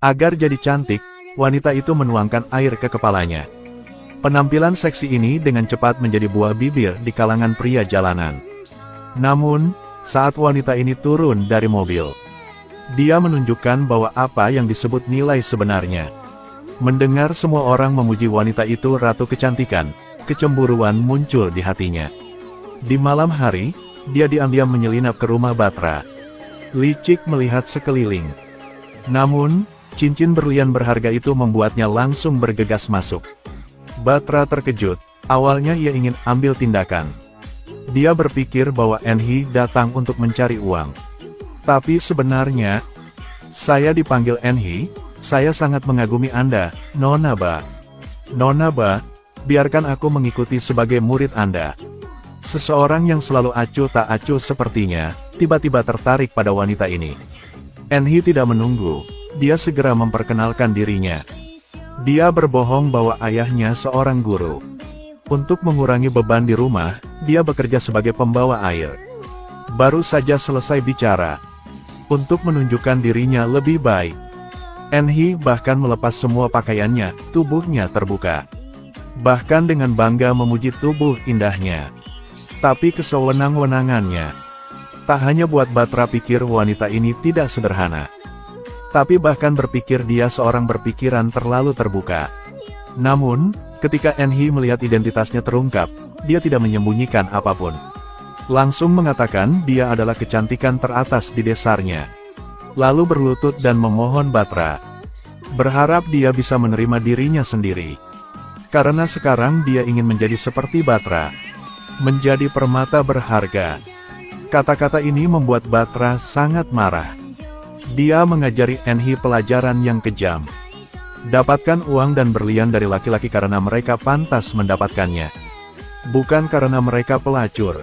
Agar jadi cantik, wanita itu menuangkan air ke kepalanya. Penampilan seksi ini dengan cepat menjadi buah bibir di kalangan pria jalanan. Namun, saat wanita ini turun dari mobil, dia menunjukkan bahwa apa yang disebut nilai sebenarnya. Mendengar semua orang memuji wanita itu ratu kecantikan, kecemburuan muncul di hatinya. Di malam hari, dia diam-diam menyelinap ke rumah Batra. Licik melihat sekeliling. Namun, cincin berlian berharga itu membuatnya langsung bergegas masuk. Batra terkejut, awalnya ia ingin ambil tindakan. Dia berpikir bahwa Enhi datang untuk mencari uang. Tapi sebenarnya, saya dipanggil Enhi, saya sangat mengagumi Anda, Nona Ba. Nona Ba, biarkan aku mengikuti sebagai murid Anda. Seseorang yang selalu acuh tak acuh sepertinya, tiba-tiba tertarik pada wanita ini. Enhi tidak menunggu, dia segera memperkenalkan dirinya. Dia berbohong bahwa ayahnya seorang guru. Untuk mengurangi beban di rumah, dia bekerja sebagai pembawa air. Baru saja selesai bicara. Untuk menunjukkan dirinya lebih baik, Enhi bahkan melepas semua pakaiannya, tubuhnya terbuka. Bahkan dengan bangga memuji tubuh indahnya. Tapi kesewenang-wenangannya. Tak hanya buat Batra pikir wanita ini tidak sederhana. Tapi bahkan berpikir dia seorang berpikiran terlalu terbuka. Namun, ketika Enhi melihat identitasnya terungkap, dia tidak menyembunyikan apapun. Langsung mengatakan dia adalah kecantikan teratas di desanya. Lalu berlutut dan memohon Batra. Berharap dia bisa menerima dirinya sendiri. Karena sekarang dia ingin menjadi seperti Batra. Menjadi permata berharga. Kata-kata ini membuat Batra sangat marah. Dia mengajari Enhi pelajaran yang kejam. Dapatkan uang dan berlian dari laki-laki karena mereka pantas mendapatkannya. Bukan karena mereka pelacur.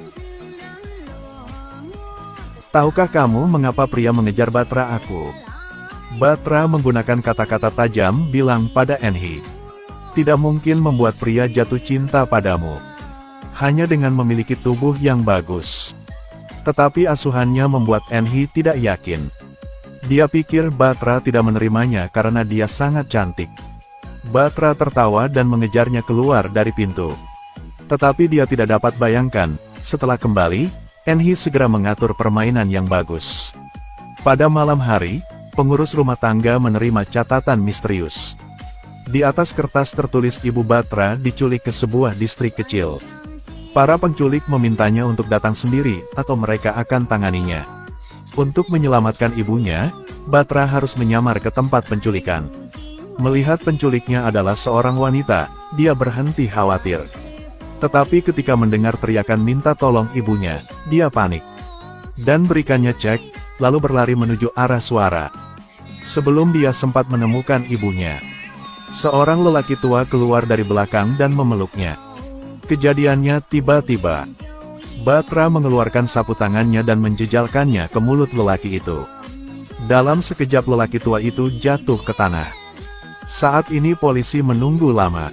Tahukah kamu mengapa pria mengejar Batra aku? Batra menggunakan kata-kata tajam bilang pada Enhi. Tidak mungkin membuat pria jatuh cinta padamu. Hanya dengan memiliki tubuh yang bagus. Tetapi asuhannya membuat Enhi tidak yakin. Dia pikir Batra tidak menerimanya karena dia sangat cantik. Batra tertawa dan mengejarnya keluar dari pintu. Tetapi dia tidak dapat bayangkan, setelah kembali, Enhi segera mengatur permainan yang bagus. Pada malam hari, pengurus rumah tangga menerima catatan misterius. Di atas kertas tertulis ibu Batra diculik ke sebuah distrik kecil. Para penculik memintanya untuk datang sendiri, atau mereka akan tanganinya. Untuk menyelamatkan ibunya, Batra harus menyamar ke tempat penculikan. Melihat penculiknya adalah seorang wanita, dia berhenti khawatir. Tetapi ketika mendengar teriakan minta tolong ibunya, dia panik. Dan berikannya cek, lalu berlari menuju arah suara. Sebelum dia sempat menemukan ibunya, seorang lelaki tua keluar dari belakang dan memeluknya. Kejadiannya tiba-tiba. Batra mengeluarkan sapu tangannya dan menjejalkannya ke mulut lelaki itu. Dalam sekejap lelaki tua itu jatuh ke tanah. Saat ini polisi menunggu lama.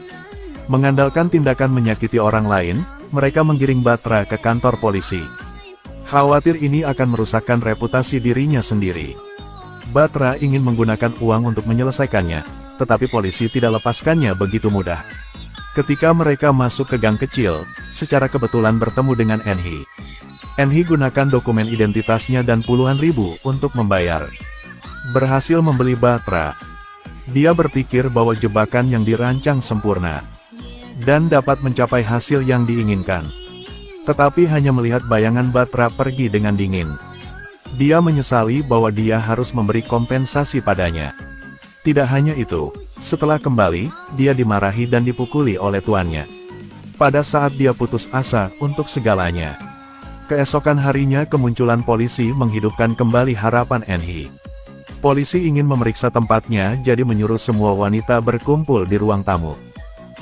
Mengandalkan tindakan menyakiti orang lain, mereka menggiring Batra ke kantor polisi. Khawatir ini akan merusakkan reputasi dirinya sendiri. Batra ingin menggunakan uang untuk menyelesaikannya, tetapi polisi tidak lepaskannya begitu mudah. Ketika mereka masuk ke gang kecil, secara kebetulan bertemu dengan Enhi. Enhi gunakan dokumen identitasnya dan puluhan ribu untuk membayar. Berhasil membeli Batra. Dia berpikir bahwa jebakan yang dirancang sempurna. Dan dapat mencapai hasil yang diinginkan. Tetapi hanya melihat bayangan Batra pergi dengan dingin. Dia menyesali bahwa dia harus memberi kompensasi padanya. Tidak hanya itu, setelah kembali, dia dimarahi dan dipukuli oleh tuannya. Pada saat dia putus asa untuk segalanya. Keesokan harinya kemunculan polisi menghidupkan kembali harapan Enhi. Polisi ingin memeriksa tempatnya jadi menyuruh semua wanita berkumpul di ruang tamu.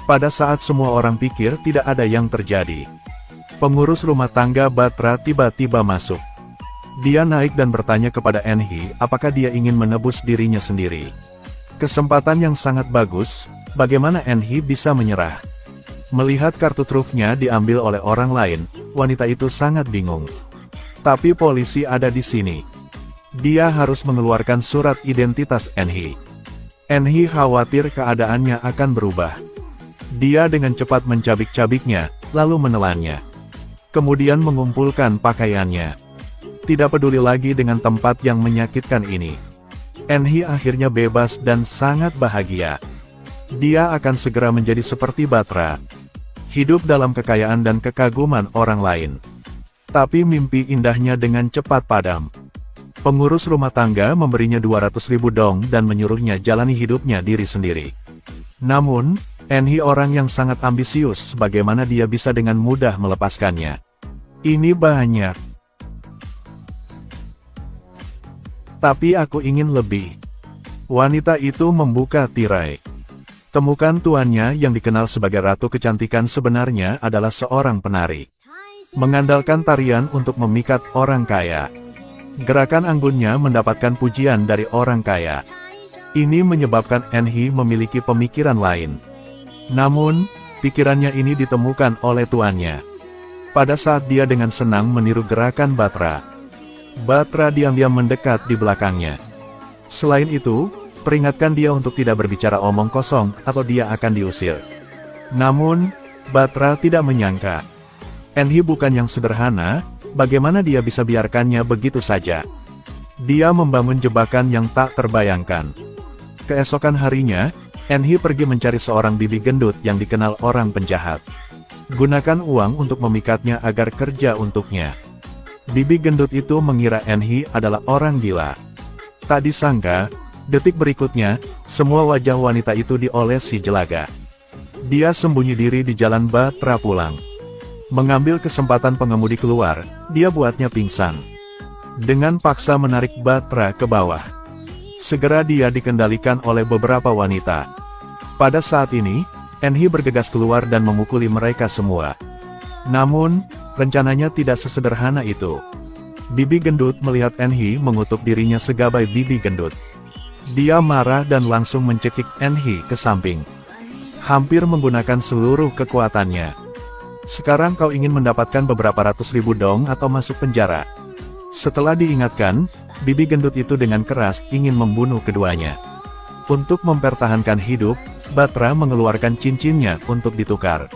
Pada saat semua orang pikir tidak ada yang terjadi, pengurus rumah tangga Batra tiba-tiba masuk. Dia naik dan bertanya kepada Enhi apakah dia ingin menebus dirinya sendiri. Kesempatan yang sangat bagus, bagaimana Enhi bisa menyerah? Melihat kartu trufnya diambil oleh orang lain, wanita itu sangat bingung. Tapi polisi ada di sini. Dia harus mengeluarkan surat identitas Enhi. Enhi khawatir keadaannya akan berubah. Dia dengan cepat mencabik-cabiknya, lalu menelannya. Kemudian mengumpulkan pakaiannya. Tidak peduli lagi dengan tempat yang menyakitkan ini. Enhi akhirnya bebas dan sangat bahagia. Dia akan segera menjadi seperti Batra. Hidup dalam kekayaan dan kekaguman orang lain. Tapi mimpi indahnya dengan cepat padam. Pengurus rumah tangga memberinya 200.000 dong dan menyuruhnya jalani hidupnya diri sendiri. Namun, Enhi orang yang sangat ambisius, bagaimana dia bisa dengan mudah melepaskannya? Ini banyak. Tapi aku ingin lebih. Wanita itu membuka tirai. Temukan tuannya yang dikenal sebagai Ratu Kecantikan sebenarnya adalah seorang penari. Mengandalkan tarian untuk memikat orang kaya. Gerakan anggunnya mendapatkan pujian dari orang kaya. Ini menyebabkan Enhi memiliki pemikiran lain. Namun, pikirannya ini ditemukan oleh tuannya. Pada saat dia dengan senang meniru gerakan Batra. Batra diam-diam mendekat di belakangnya. Selain itu, peringatkan dia untuk tidak berbicara omong kosong atau dia akan diusir. Namun, Batra tidak menyangka. Enhi bukan yang sederhana, bagaimana dia bisa biarkannya begitu saja? Dia membangun jebakan yang tak terbayangkan. Keesokan harinya, Enhi pergi mencari seorang bibi gendut yang dikenal orang penjahat. Gunakan uang untuk memikatnya agar kerja untuknya. Bibi gendut itu mengira Enhi adalah orang gila. Tak disangka, detik berikutnya, semua wajah wanita itu diolesi jelaga. Dia sembunyi diri di jalan Batra pulang. Mengambil kesempatan pengemudi keluar, dia buatnya pingsan. Dengan paksa menarik Batra ke bawah. Segera dia dikendalikan oleh beberapa wanita. Pada saat ini, Enhi bergegas keluar dan memukuli mereka semua. Namun, rencananya tidak sesederhana itu. Bibi gendut melihat Enhi mengutuk dirinya sebagai bibi gendut. Dia marah dan langsung mencekik Enhi ke samping. Hampir menggunakan seluruh kekuatannya. Sekarang kau ingin mendapatkan beberapa ratus ribu dong atau masuk penjara. Setelah diingatkan, bibi gendut itu dengan keras ingin membunuh keduanya. Untuk mempertahankan hidup, Batra mengeluarkan cincinnya untuk ditukar.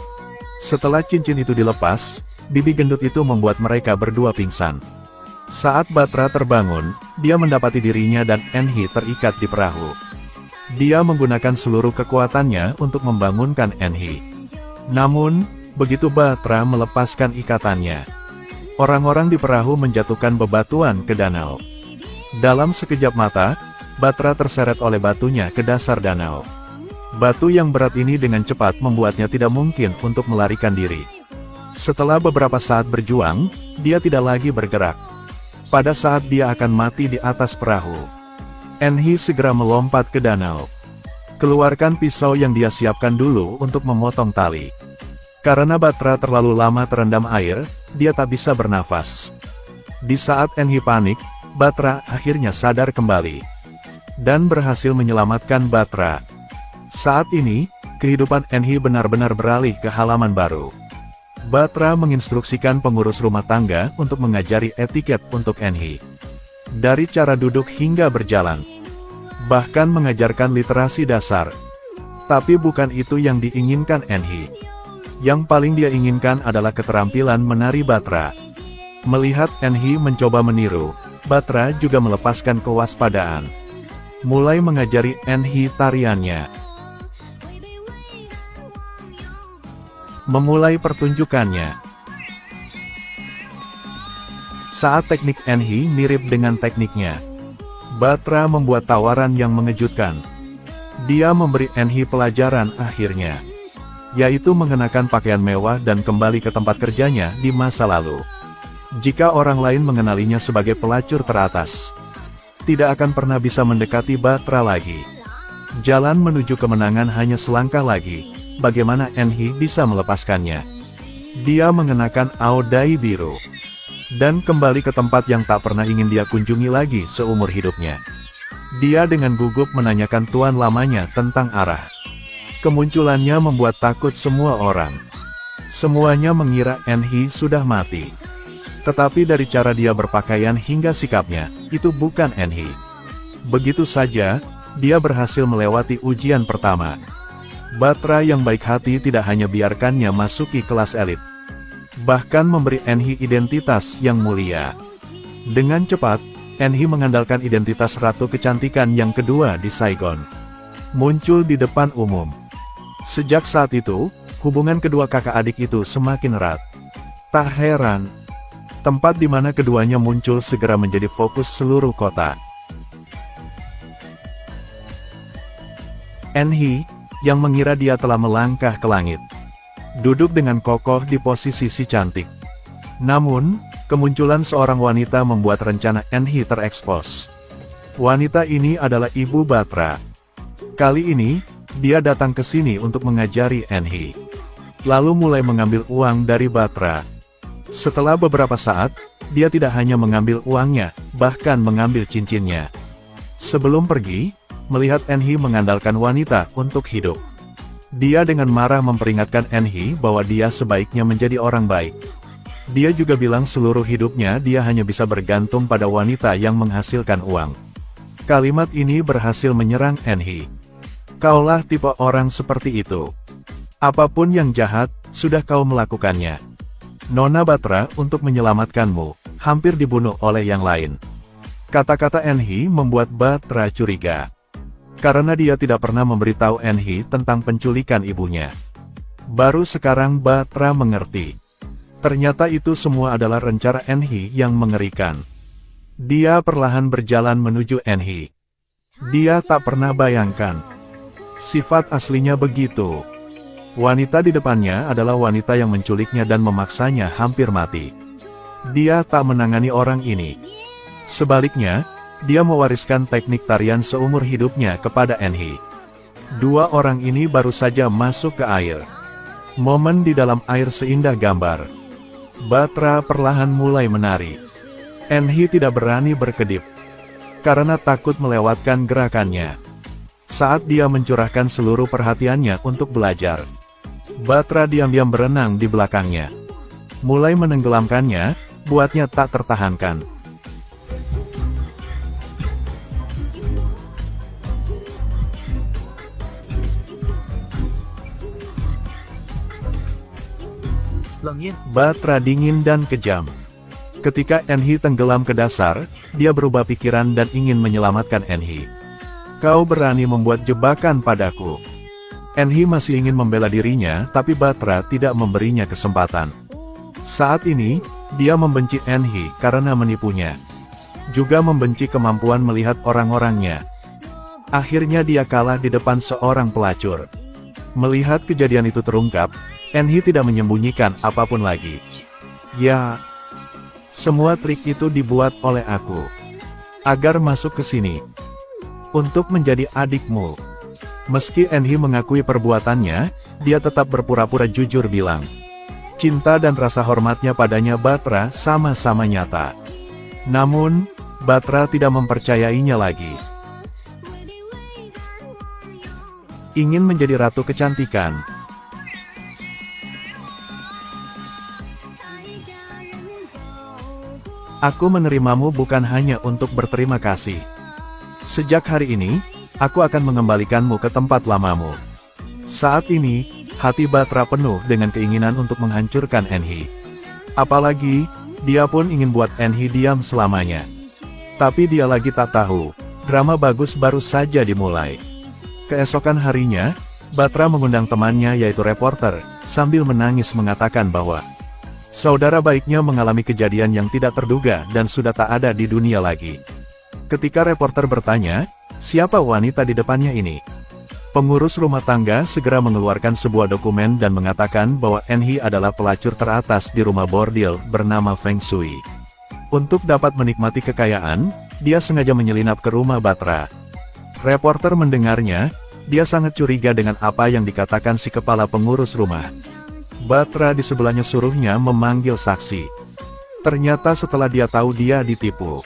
Setelah cincin itu dilepas, bibi gendut itu membuat mereka berdua pingsan. Saat Batra terbangun, dia mendapati dirinya dan Enhi terikat di perahu. Dia menggunakan seluruh kekuatannya untuk membangunkan Enhi. Namun, begitu Batra melepaskan ikatannya, orang-orang di perahu menjatuhkan bebatuan ke danau. Dalam sekejap mata, Batra terseret oleh batunya ke dasar danau. Batu yang berat ini dengan cepat membuatnya tidak mungkin untuk melarikan diri. Setelah beberapa saat berjuang, dia tidak lagi bergerak. Pada saat dia akan mati di atas perahu, Enhi segera melompat ke danau. Keluarkan pisau yang dia siapkan dulu untuk memotong tali. Karena Batra terlalu lama terendam air, dia tak bisa bernafas. Di saat Enhi panik, Batra akhirnya sadar kembali. Dan berhasil menyelamatkan Batra. Saat ini, kehidupan Enhi benar-benar beralih ke halaman baru. Batra menginstruksikan pengurus rumah tangga untuk mengajari etiket untuk Enhi. Dari cara duduk hingga berjalan. Bahkan mengajarkan literasi dasar. Tapi bukan itu yang diinginkan Enhi. Yang paling dia inginkan adalah keterampilan menari Batra. Melihat Enhi mencoba meniru, Batra juga melepaskan kewaspadaan. Mulai mengajari Enhi tariannya. Memulai pertunjukannya. Saat teknik Enhi mirip dengan tekniknya, Batra membuat tawaran yang mengejutkan. Dia memberi Enhi pelajaran akhirnya, yaitu mengenakan pakaian mewah dan kembali ke tempat kerjanya di masa lalu. Jika orang lain mengenalinya sebagai pelacur teratas, tidak akan pernah bisa mendekati Batra lagi. Jalan menuju kemenangan hanya selangkah lagi. Bagaimana Enhi bisa melepaskannya? Dia mengenakan aodai biru. Dan kembali ke tempat yang tak pernah ingin dia kunjungi lagi seumur hidupnya. Dia dengan gugup menanyakan tuan lamanya tentang arah. Kemunculannya membuat takut semua orang. Semuanya mengira Enhi sudah mati. Tetapi dari cara dia berpakaian hingga sikapnya, itu bukan Enhi. Begitu saja, dia berhasil melewati ujian pertama. Batra yang baik hati tidak hanya biarkannya masuki kelas elit, bahkan memberi Enhi identitas yang mulia. Dengan cepat, Enhi mengandalkan identitas ratu kecantikan yang kedua di Saigon, muncul di depan umum. Sejak saat itu, hubungan kedua kakak adik itu semakin erat. Tak heran, tempat di mana keduanya muncul segera menjadi fokus seluruh kota. Enhi, yang mengira dia telah melangkah ke langit, duduk dengan kokoh di posisi si cantik. Namun, kemunculan seorang wanita membuat rencana Enhi terekspos. Wanita ini adalah ibu Batra. Kali ini, dia datang ke sini untuk mengajari Enhi, lalu mulai mengambil uang dari Batra. Setelah beberapa saat, dia tidak hanya mengambil uangnya, bahkan mengambil cincinnya. Sebelum pergi, melihat Enhi mengandalkan wanita untuk hidup, dia dengan marah memperingatkan Enhi bahwa dia sebaiknya menjadi orang baik. Dia juga bilang seluruh hidupnya dia hanya bisa bergantung pada wanita yang menghasilkan uang. Kalimat ini berhasil menyerang Enhi. Kaulah tipe orang seperti itu. Apapun yang jahat, sudah kau melakukannya. Nona Batra untuk menyelamatkanmu, hampir dibunuh oleh yang lain. Kata-kata Enhi membuat Batra curiga, karena dia tidak pernah memberitahu Enhi tentang penculikan ibunya. Baru sekarang Batra mengerti. Ternyata itu semua adalah rencana Enhi yang mengerikan. Dia perlahan berjalan menuju Enhi. Dia tak pernah bayangkan sifat aslinya begitu. Wanita di depannya adalah wanita yang menculiknya dan memaksanya hampir mati. Dia tak menangani orang ini. Sebaliknya, dia mewariskan teknik tarian seumur hidupnya kepada Enhi. Dua orang ini baru saja masuk ke air. Momen di dalam air seindah gambar. Batra perlahan mulai menari. Enhi tidak berani berkedip, karena takut melewatkan gerakannya. Saat dia mencurahkan seluruh perhatiannya untuk belajar, Batra diam-diam berenang di belakangnya. Mulai menenggelamkannya, buatnya tak tertahankan. Batra dingin dan kejam. Ketika Enhi tenggelam ke dasar, dia berubah pikiran dan ingin menyelamatkan Enhi. Kau berani membuat jebakan padaku. Enhi masih ingin membela dirinya, tapi Batra tidak memberinya kesempatan. Saat ini, dia membenci Enhi karena menipunya. Juga membenci kemampuan melihat orang-orangnya. Akhirnya dia kalah di depan seorang pelacur. Melihat kejadian itu terungkap, Enhi tidak menyembunyikan apapun lagi. Ya, semua trik itu dibuat oleh aku, agar masuk ke sini, untuk menjadi adikmu. Meski Enhi mengakui perbuatannya, dia tetap berpura-pura jujur bilang, cinta dan rasa hormatnya padanya Batra sama-sama nyata. Namun, Batra tidak mempercayainya lagi. Ingin menjadi ratu kecantikan. Aku menerimamu bukan hanya untuk berterima kasih. Sejak hari ini, aku akan mengembalikanmu ke tempat lamamu. Saat ini, hati Batra penuh dengan keinginan untuk menghancurkan Enhi. Apalagi, dia pun ingin buat Enhi diam selamanya. Tapi dia lagi tak tahu, drama bagus baru saja dimulai. Keesokan harinya, Batra mengundang temannya yaitu reporter, sambil menangis mengatakan bahwa saudara baiknya mengalami kejadian yang tidak terduga dan sudah tak ada di dunia lagi. Ketika reporter bertanya, siapa wanita di depannya ini? Pengurus rumah tangga segera mengeluarkan sebuah dokumen dan mengatakan bahwa Enhi adalah pelacur teratas di rumah bordil bernama Feng Shui. Untuk dapat menikmati kekayaan, dia sengaja menyelinap ke rumah Batra. Reporter mendengarnya, dia sangat curiga dengan apa yang dikatakan si kepala pengurus rumah. Batra di sebelahnya suruhnya memanggil saksi. Ternyata setelah dia tahu dia ditipu,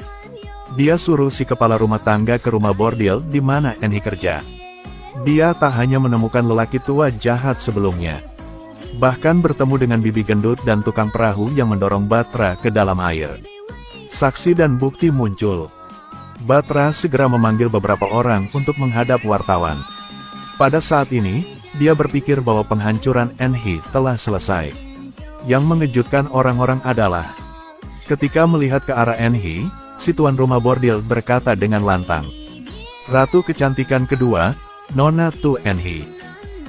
dia suruh si kepala rumah tangga ke rumah bordil di mana Enhi kerja. Dia tak hanya menemukan lelaki tua jahat sebelumnya, bahkan bertemu dengan bibi gendut dan tukang perahu yang mendorong Batra ke dalam air. Saksi dan bukti muncul. Batra segera memanggil beberapa orang untuk menghadap wartawan. Pada saat ini, dia berpikir bahwa penghancuran Enhi telah selesai. Yang mengejutkan orang-orang adalah, ketika melihat ke arah Enhi, si tuan rumah bordil berkata dengan lantang, "Ratu kecantikan kedua, Nona Tu Enhi."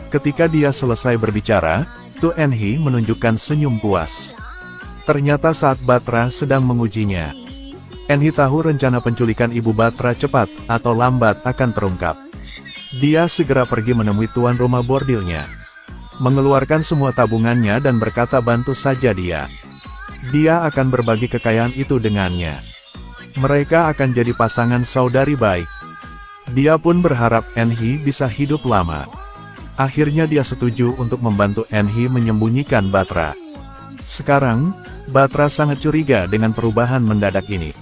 Ketika dia selesai berbicara, Tu Enhi menunjukkan senyum puas. Ternyata saat Batra sedang mengujinya, Enhi tahu rencana penculikan ibu Batra cepat atau lambat akan terungkap. Dia segera pergi menemui tuan rumah bordilnya, mengeluarkan semua tabungannya dan berkata bantu saja dia. Dia akan berbagi kekayaan itu dengannya. Mereka akan jadi pasangan saudari baik. Dia pun berharap Enhi bisa hidup lama. Akhirnya dia setuju untuk membantu Enhi menyembunyikan Batra. Sekarang, Batra sangat curiga dengan perubahan mendadak ini.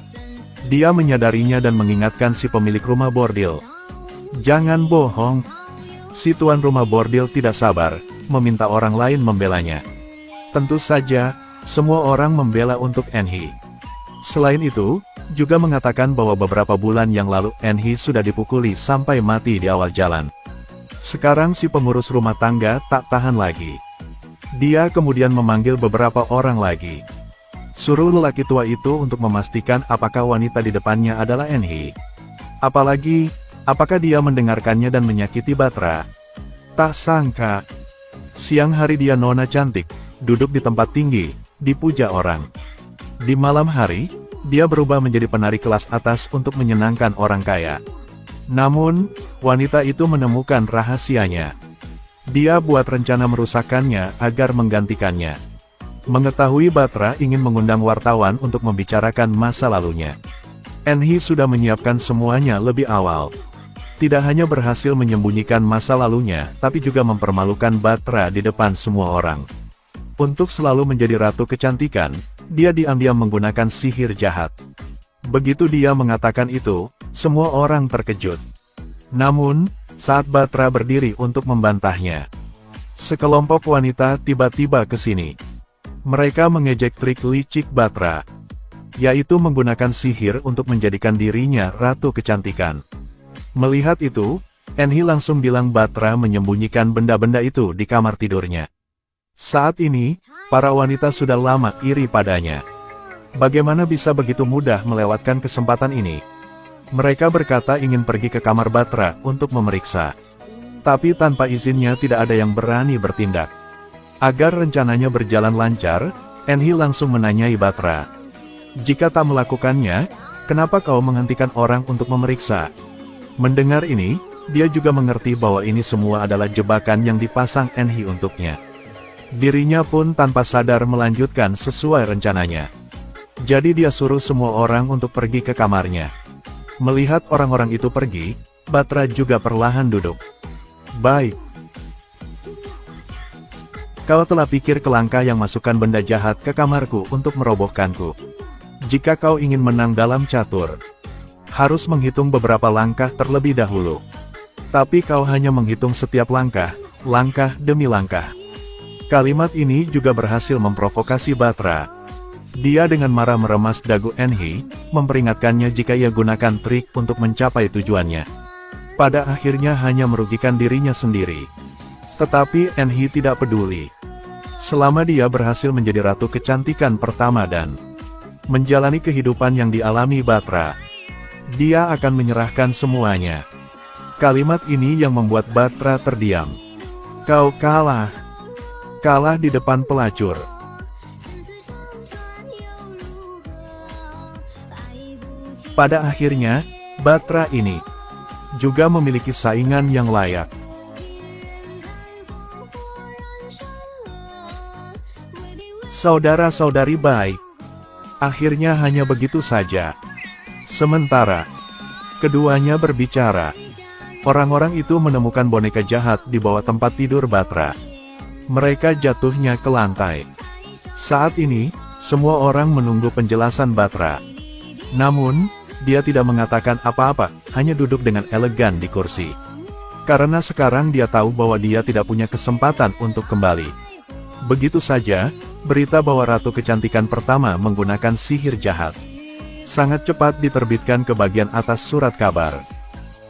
Dia menyadarinya dan mengingatkan si pemilik rumah bordil. "Jangan bohong." Si tuan rumah bordil tidak sabar, meminta orang lain membelanya. Tentu saja, semua orang membela untuk Enhi. Selain itu, juga mengatakan bahwa beberapa bulan yang lalu Enhi sudah dipukuli sampai mati di awal jalan. Sekarang si pengurus rumah tangga tak tahan lagi. Dia kemudian memanggil beberapa orang lagi. Suruh lelaki tua itu untuk memastikan apakah wanita di depannya adalah Enhi. Apakah dia mendengarkannya dan menyakiti Batra? Tak sangka, siang hari dia nona cantik, duduk di tempat tinggi, dipuja orang. Di malam hari, dia berubah menjadi penari kelas atas untuk menyenangkan orang kaya. Namun, wanita itu menemukan rahasianya. Dia buat rencana merusakkannya agar menggantikannya. Mengetahui Batra ingin mengundang wartawan untuk membicarakan masa lalunya, Enhi sudah menyiapkan semuanya lebih awal. Tidak hanya berhasil menyembunyikan masa lalunya, tapi juga mempermalukan Batra di depan semua orang. Untuk selalu menjadi ratu kecantikan, dia diam-diam menggunakan sihir jahat. Begitu dia mengatakan itu, semua orang terkejut. Namun, saat Batra berdiri untuk membantahnya, sekelompok wanita tiba-tiba ke sini. Mereka mengejek trik licik Batra, yaitu menggunakan sihir untuk menjadikan dirinya ratu kecantikan. Melihat itu, Enhi langsung bilang Batra menyembunyikan benda-benda itu di kamar tidurnya. Saat ini, para wanita sudah lama iri padanya. Bagaimana bisa begitu mudah melewatkan kesempatan ini? Mereka berkata ingin pergi ke kamar Batra untuk memeriksa. Tapi tanpa izinnya tidak ada yang berani bertindak. Agar rencananya berjalan lancar, Enhi langsung menanyai Batra. "Jika tak melakukannya, kenapa kau menghentikan orang untuk memeriksa?" Mendengar ini, dia juga mengerti bahwa ini semua adalah jebakan yang dipasang Enhi untuknya. Dirinya pun tanpa sadar melanjutkan sesuai rencananya. Jadi dia suruh semua orang untuk pergi ke kamarnya. Melihat orang-orang itu pergi, Batra juga perlahan duduk. "Baik. Kau telah pikir ke langkah yang masukkan benda jahat ke kamarku untuk merobohkanku. Jika kau ingin menang dalam catur, harus menghitung beberapa langkah terlebih dahulu. Tapi kau hanya menghitung setiap langkah demi langkah." Kalimat ini juga berhasil memprovokasi Batra. Dia dengan marah meremas dagu Enhi, memperingatkannya jika ia gunakan trik untuk mencapai tujuannya. Pada akhirnya hanya merugikan dirinya sendiri. Tetapi Enhi tidak peduli. Selama dia berhasil menjadi ratu kecantikan pertama dan menjalani kehidupan yang dialami Batra, dia akan menyerahkan semuanya. Kalimat ini yang membuat Batra terdiam. "Kau kalah. Kalah di depan pelacur." Pada akhirnya, Batra ini juga memiliki saingan yang layak. Saudara-saudari baik, akhirnya hanya begitu saja. Sementara keduanya berbicara, orang-orang itu menemukan boneka jahat di bawah tempat tidur Batra. Mereka jatuhnya ke lantai. Saat ini, semua orang menunggu penjelasan Batra. Namun, dia tidak mengatakan apa-apa, hanya duduk dengan elegan di kursi. Karena sekarang dia tahu bahwa dia tidak punya kesempatan untuk kembali. Begitu saja, berita bahwa ratu kecantikan pertama menggunakan sihir jahat sangat cepat diterbitkan ke bagian atas surat kabar.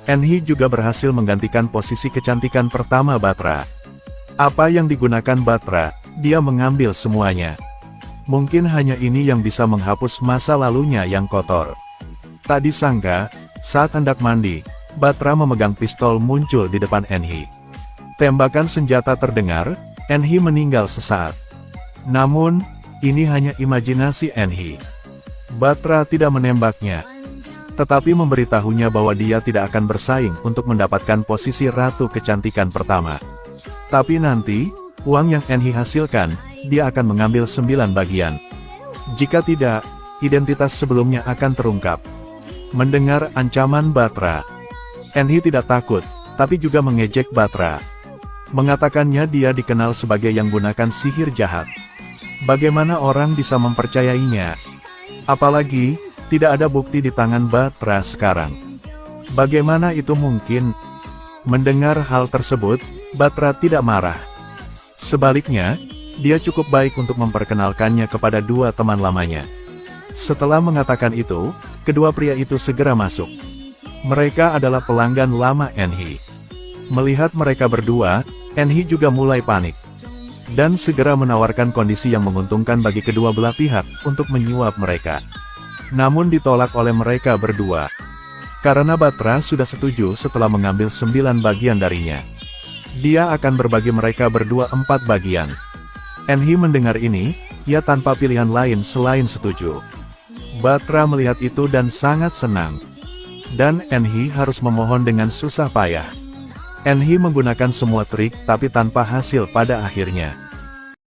Enhee juga berhasil menggantikan posisi kecantikan pertama Batra. Apa yang digunakan Batra, dia mengambil semuanya. Mungkin hanya ini yang bisa menghapus masa lalunya yang kotor. Tak disangka, saat hendak mandi, Batra memegang pistol muncul di depan Enhee. Tembakan senjata terdengar, Enhee meninggal sesaat. Namun, ini hanya imajinasi Enhee. Batra tidak menembaknya, tetapi memberitahunya bahwa dia tidak akan bersaing untuk mendapatkan posisi ratu kecantikan pertama. Tapi nanti, uang yang Enhee hasilkan, dia akan mengambil 9 bagian. Jika tidak, identitas sebelumnya akan terungkap. Mendengar ancaman Batra, Enhee tidak takut, tapi juga mengejek Batra. Mengatakannya dia dikenal sebagai yang gunakan sihir jahat. Bagaimana orang bisa mempercayainya? Apalagi, tidak ada bukti di tangan Batra sekarang. Bagaimana itu mungkin? Mendengar hal tersebut, Batra tidak marah. Sebaliknya, dia cukup baik untuk memperkenalkannya kepada dua teman lamanya. Setelah mengatakan itu, kedua pria itu segera masuk. Mereka adalah pelanggan lama Enhee. Melihat mereka berdua, Enhee juga mulai panik. Dan segera menawarkan kondisi yang menguntungkan bagi kedua belah pihak untuk menyuap mereka. Namun ditolak oleh mereka berdua. Karena Batra sudah setuju setelah mengambil 9 bagian darinya. Dia akan berbagi mereka berdua 4 bagian. Enhee mendengar ini, ia tanpa pilihan lain selain setuju. Batra melihat itu dan sangat senang. Dan Enhee harus memohon dengan susah payah. Enhee menggunakan semua trik tapi tanpa hasil pada akhirnya.